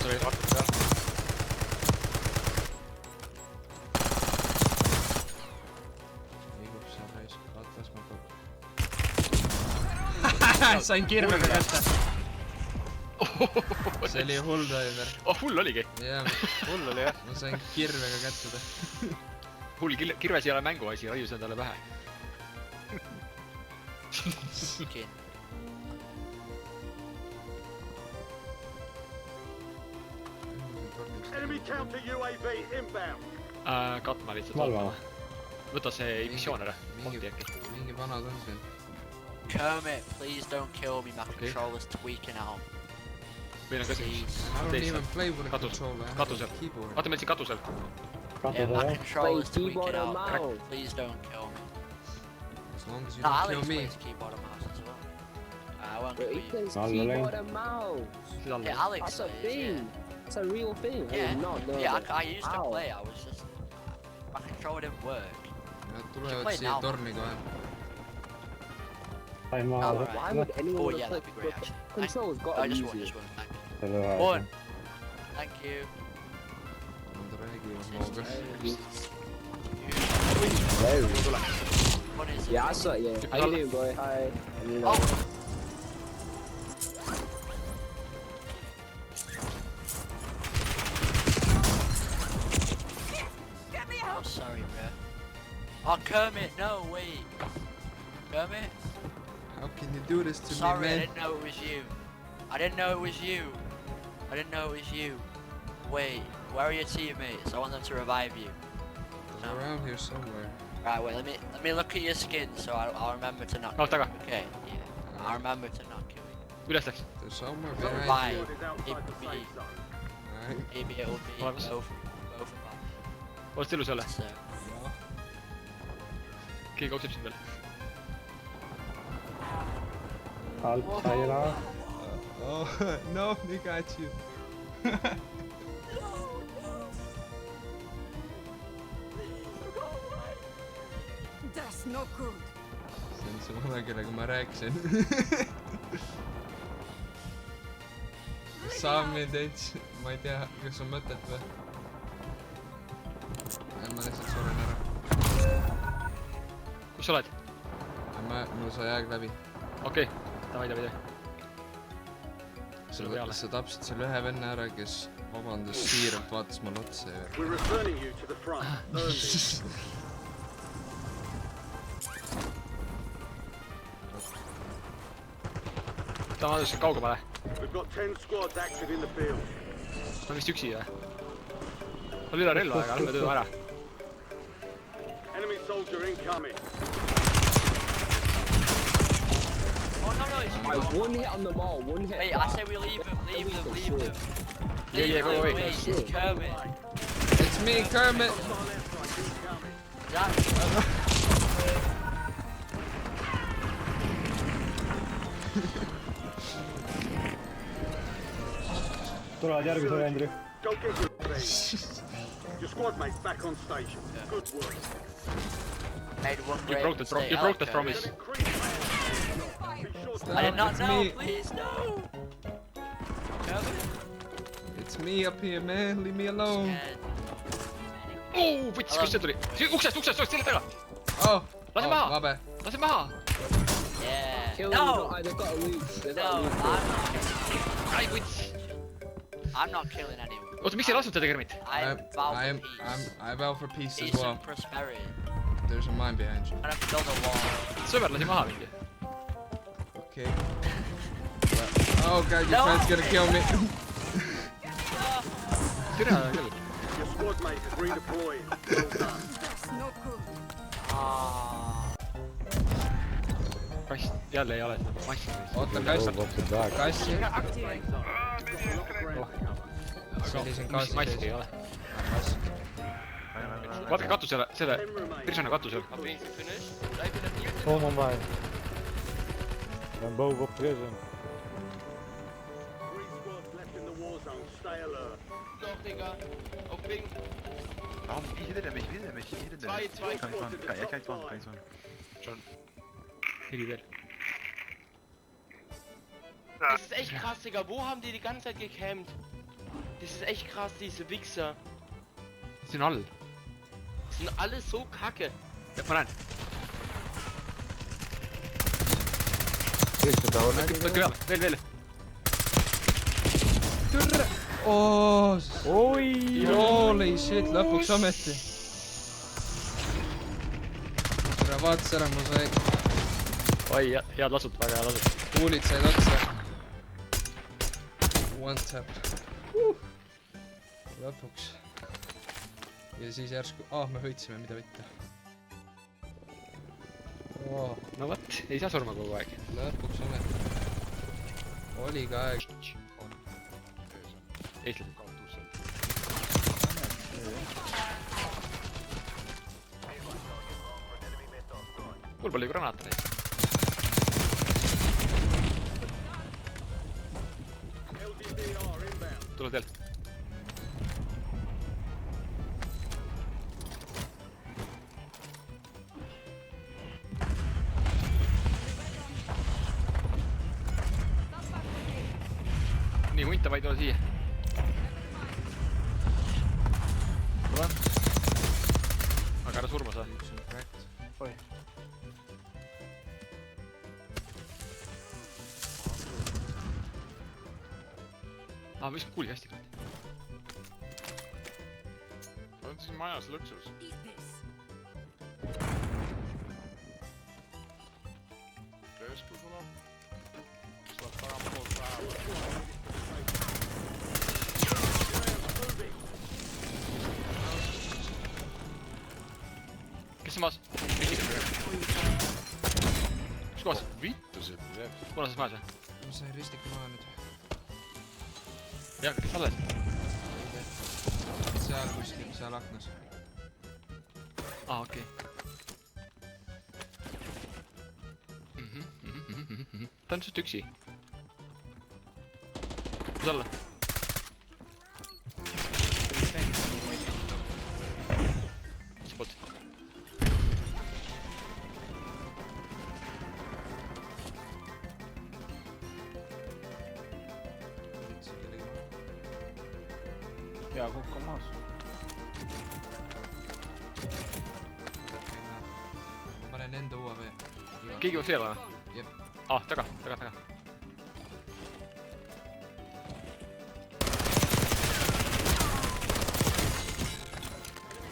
katus oli vaatad peal. Liigub seal reis, vaata las ma kogu. Sain kirvega kätte. See oli hull toimer. Oh, hull oligi. Jah, Hull oli jah. ma sain kirvega kätte ta. Hull kirves ei ole mänguasi, raius endale pähe. Katma lihtsalt ootama. Võta see missioon ära. Mingi vanad on siin. Kermit, please don't kill me, my controller's tweaking out. Meil on ka see. I don't even play with a controller. Katusel. Vaata meil siin katusel. Yeah, my controller's tweaking out. Please don't kill me. As long as you No, don't Alex kill me. plays keyboard and mouse as well. I won't kill He you. plays keyboard and mouse. Yeah, Alex That's a plays, thing. That's a real thing. I yeah. did not know Yeah, that. I used to Ow. play, I was just... My controller didn't work. Nad tulevad play siia now. torni kohe. Alright. Why would anyone Oh want yeah, to that'd be play? great actually. Control's got I to just use won, it. just won. Thank you. One. Thank you. Nad räägivad mooga. What is it? Yeah, I saw it, yeah. How you doing, boy? Hi. Oh. I'm sorry, bro. Oh, Kermit, no, wait. Kermit? How can you do this to Sorry, me, I man? didn't know it was you. I didn't know it was you. I didn't know it was you. Wait, where are your teammates? I want them to revive you. They're around here somewhere. Right, wait, let me look at your skin so I'll remember to not Oh, kill you. taga. Okay, yeah. I'll remember to not kill you. Üles läks. They're somewhere Right. behind you. Alright. Maybe it'll be Olemas. both of Oled ilus jälle? us. So. Keegi otsib sind veel. Oh, no, they got you. That's no good. See on see vana, kellega ma rääkisin. Saa mind eits, ma ei tea, kas on mõtet või? Ma lihtsalt suren ära. Kus sa oled? Mul sai aeg läbi. Okei, davai. Sa tapsid selle ühe venna ära, kes vabandas siiralt, vaatas mulle otsa ja... Ta on adus kaugemale. We've got 10 squads active in the field. Ta on vist üksi või? Ta oli üle relva, aga lähme tööd ära. Enemy soldier incoming. Oh no, it's I one hit on the ball, one hit. Hey, I say we leave them. Yeah, go away. Wait, it's Kermit. It's me, Kermit! Tulevad järgmise rendri. Go get your your squad mates back on station. Good work. Made one You great broke mistake. the promise. I did not It's know, me. please, no! Kermit? It's me up here, man, leave me alone. Võttis, kus see tuli? Uksest, selja taga! Oh! Lase maha! Vabe. Lase maha! Yeah. Kill No! them, they've got to lose. They've No, got to lose. Ai, võts! I'm not killing anyone. Oota, miks ei lasknud seda Kermit? I'm vow for peace. I vow for peace as Peace well. and prosperity. There's a mine behind you. I'm gonna build a wall. Sõber lasi maha mingi. Okay. Oh god, your No! friend's gonna kill me. Türa küll. Your squad mates have redeployed. Well done. That's no good. Kast, jälle ei ole seda massi. Oota, kassi. Sellisin kassi Massi ei ole. Vaadake katusele, selle Pirsona katusel. On by. Ben boven op prison. 3 squads left in the war zone. Stay alert. John. Heli veel. Das ist echt krass, Digga. Wo haben die ganze Zeit gecampt? Das ist echt krass, diese Wichser. Siin all. Die sind alle so kacke. Ma näen. Võtke peale, veel. Türre! Ooo! Oi! Holy shit, lõpuks ometi. Tere, vaatas ära, mul sai... Oi, head lasud, väga hea lasud. Kuulid said otsa. One tap. Lõpuks. Ja siis järsku... me võitsime, mida võtta. No võt, ei saa surma kogu aeg. Lõpuks ometi. Oli ka aeg. Eestlased. Mul pole ju granaate neid. Tule teelt. Nii, munta vaid ole siia. Tule. Aga ära surma saa. Üks on cracked. Oi. Mis kuuli hästi kõrdi. On siin majas lõksus. Eat this. Kesku tuleb. Siis läheb tagantpoolt päeva. Kes on maas? Kus kohas? Vittu see teeb. Punases maas või? Ma sain ristika maha nüüd. Jah, kes alles? Seal kuskil, seal aknas. Okei. Ta on lihtsalt üksi. Kus alla? Mis poolt? Hea kukk on maas. Panen enda UAV. Keegi on seal või? Jep. Taga.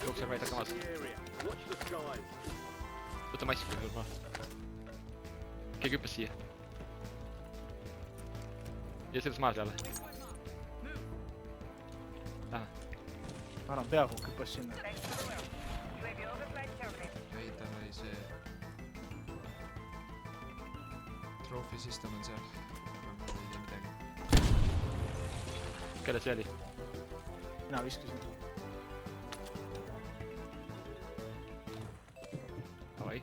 Jookser vaid maas. Võta mask, kui sul maas. Keegi hüppas siia. Ja selles maas jälle. Lähe. Ma arvan, peakukk hüppas sinna. Ei, tal oli see... Trophy system on seal. Ma ei tea midagi. Kelle see oli? Mina viskasin. Davai,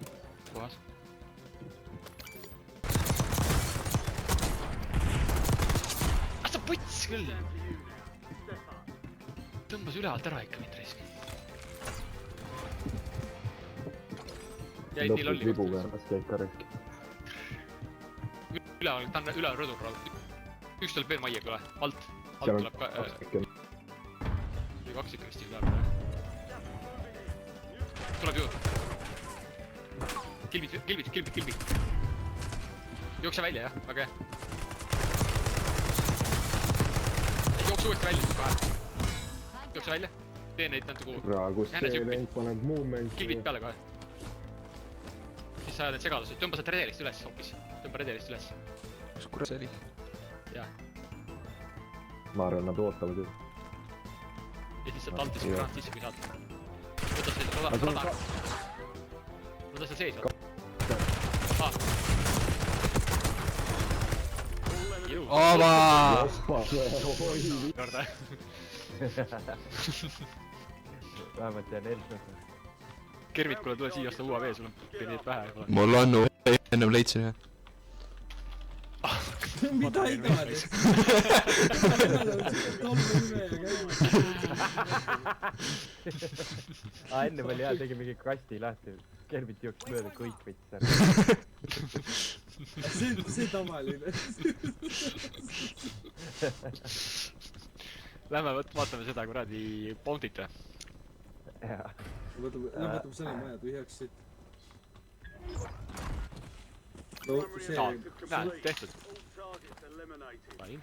puhas. Sa puts küll! Tõmbas ülevalt ära ikka mind reisk. Jäid nii lolli kohta. Üleval, ta on üle rõdur. Üks tuleb veel maiega üle, alt tuleb ka... Või kaks ikka vist üle. Tuleb juurde. Kilbid. Jookse välja, jah, väga hea. Jookse uuesti välja, kohe. Jookse välja, tee neid natuke kuhu. Kilbid peale kohe. Siis sa ajad need segadusi, tõmba sealt redelist üles hoopis. Tõmba redelist üles. Kus kurat see oli? Jaa. Ma arvan, nad ootavad ju. Ja siis sealt alt isegi granaat sisse, kui saad. Võta see rada. Võta seal sees, vaata. Oma! Korda. Vähemalt jään eeldada. Kermit, kuule tule siia osta UAV, sul on nii et vähe. Mul on ennem leidsin jah. Mida iganes? Ennem oli hea, tegi mingi kasti lahti. Kermit jooks mööda, kõik võttis ära. See tavaline. Lähme vaatame seda kuradi Bounty't või? jaa. lõpetame selle maja tühjaks siit. no see... Näed, tehtud. All targets eliminated. Fine.